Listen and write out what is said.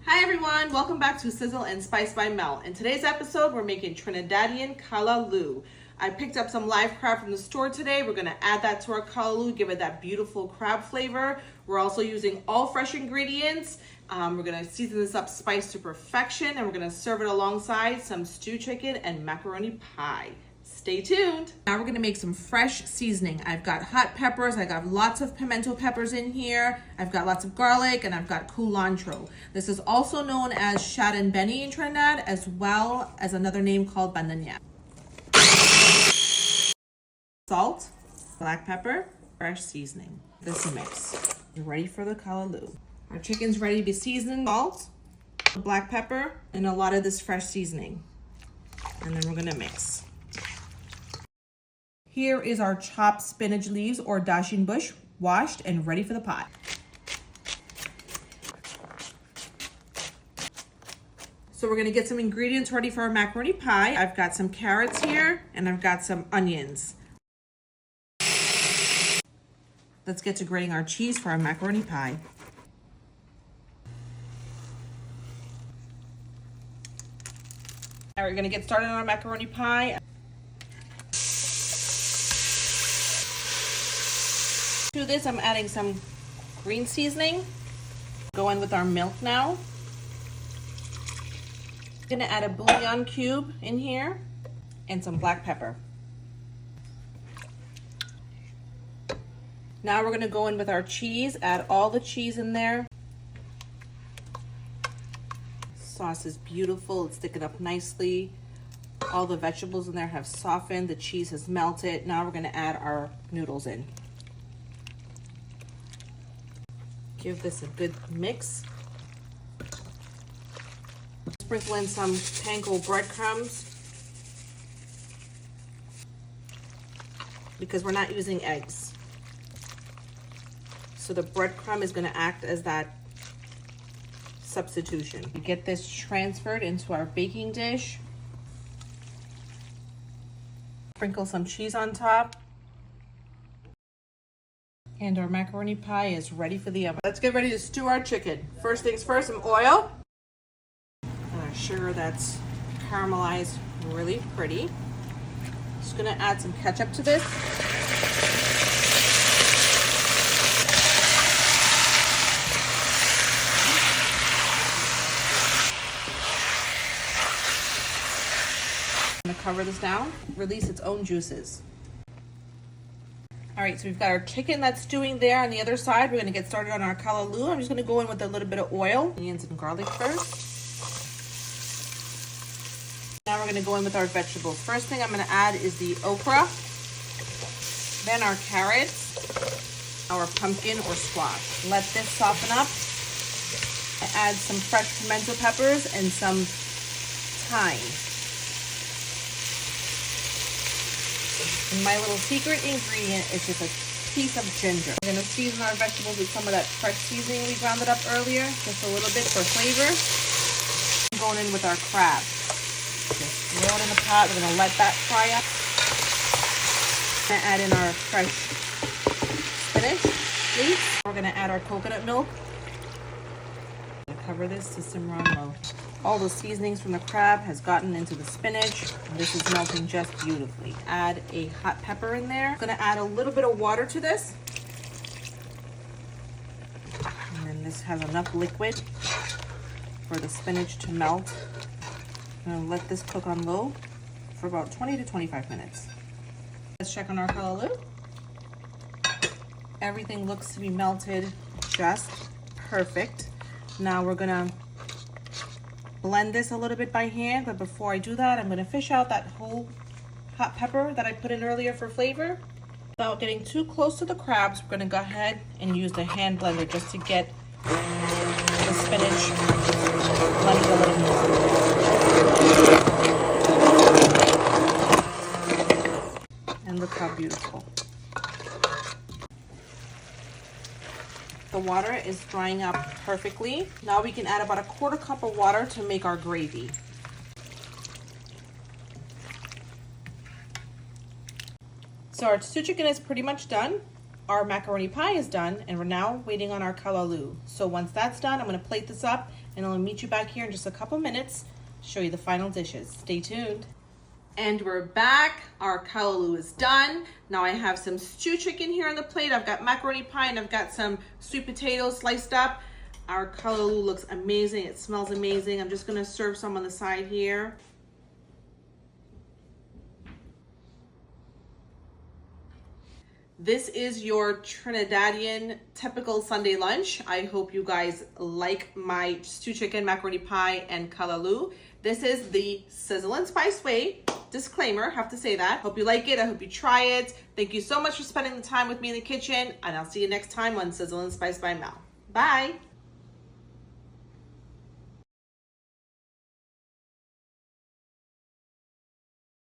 Hi everyone, welcome back to Sizzle and Spice by Mel. In today's episode, we're making Trinidadian Callaloo. I picked up some live crab from the store today. We're gonna add that to our Callaloo, give it that beautiful crab flavor. We're also using all fresh ingredients. We're gonna season this up spiced to perfection, and we're gonna serve it alongside some stewed chicken and macaroni pie. Stay tuned. Now we're gonna make some fresh seasoning. I've got hot peppers, I got lots of pimento peppers in here, I've got lots of garlic, and I've got culantro. This is also known as shad and benny in Trinidad, as well as another name called banana. Salt, black pepper, fresh seasoning. This mix. We're ready for the callaloo. Our chicken's ready to be seasoned. Salt, black pepper, and a lot of this fresh seasoning. And then we're gonna mix. Here is our chopped spinach leaves or Dasheen bush, washed and ready for the pot. So we're gonna get some ingredients ready for our macaroni pie. I've got some carrots here and I've got some onions. Let's get to grating our cheese for our macaroni pie. All right, we're gonna get started on our macaroni pie. To this, I'm adding some green seasoning. Go in with our milk now. Gonna add a bouillon cube in here and some black pepper. Now we're gonna go in with our cheese, add all the cheese in there. Sauce is beautiful, it's sticking up nicely. All the vegetables in there have softened, the cheese has melted. Now we're gonna add our noodles in. Give this a good mix. Sprinkle in some panko breadcrumbs because we're not using eggs. So the breadcrumb is going to act as that substitution. Get this transferred into our baking dish. Sprinkle some cheese on top. And our macaroni pie is ready for the oven. Let's get ready to stew our chicken. First things first, some oil. And our sugar that's caramelized really pretty. Just gonna add some ketchup to this. I'm gonna cover this down, release its own juices. All right, so we've got our chicken that's stewing there. On the other side, we're gonna get started on our callaloo. I'm just gonna go in with a little bit of oil, onions and garlic first. Now we're gonna go in with our vegetables. First thing I'm gonna add is the okra, then our carrots, our pumpkin or squash. Let this soften up. I add some fresh pimento peppers and some thyme. And my little secret ingredient is just a piece of ginger. We're gonna season our vegetables with some of that fresh seasoning we grounded up earlier, just a little bit for flavor. Going in with our crab. Just throw it in the pot. We're gonna let that fry up. Gonna add in our fresh spinach leaves. We're gonna add our coconut milk. Cover this to simmer on low. All the seasonings from the crab has gotten into the spinach. This is melting just beautifully. Add a hot pepper in there. I'm gonna add a little bit of water to this. And then this has enough liquid for the spinach to melt. I'm gonna let this cook on low for about 20 to 25 minutes. Let's check on our callaloo. Everything looks to be melted just perfect. Now we're gonna blend this a little bit by hand, but before I do that, I'm gonna fish out that whole hot pepper that I put in earlier for flavor. Without getting too close to the crabs, we're gonna go ahead and use the hand blender just to get the spinach blended a little more. And look how beautiful. The water is drying up perfectly. Now we can add about a 1/4 cup of water to make our gravy. So our stewed chicken is pretty much done. Our macaroni pie is done, and we're now waiting on our callaloo. So once that's done, I'm gonna plate this up and I'll meet you back here in just a couple minutes, show you the final dishes. Stay tuned. And we're back. Our callaloo is done. Now I have some stew chicken here on the plate. I've got macaroni pie and I've got some sweet potatoes sliced up. Our callaloo looks amazing. It smells amazing. I'm just gonna serve some on the side here. This is your Trinidadian typical Sunday lunch. I hope you guys like my stew chicken, macaroni pie, and callaloo. This is the sizzle and spice way. Disclaimer, have to say that. Hope you like it. I hope you try it. Thank you so much for spending the time with me in the kitchen, and I'll see you next time on Sizzle and Spice by Mel. Bye.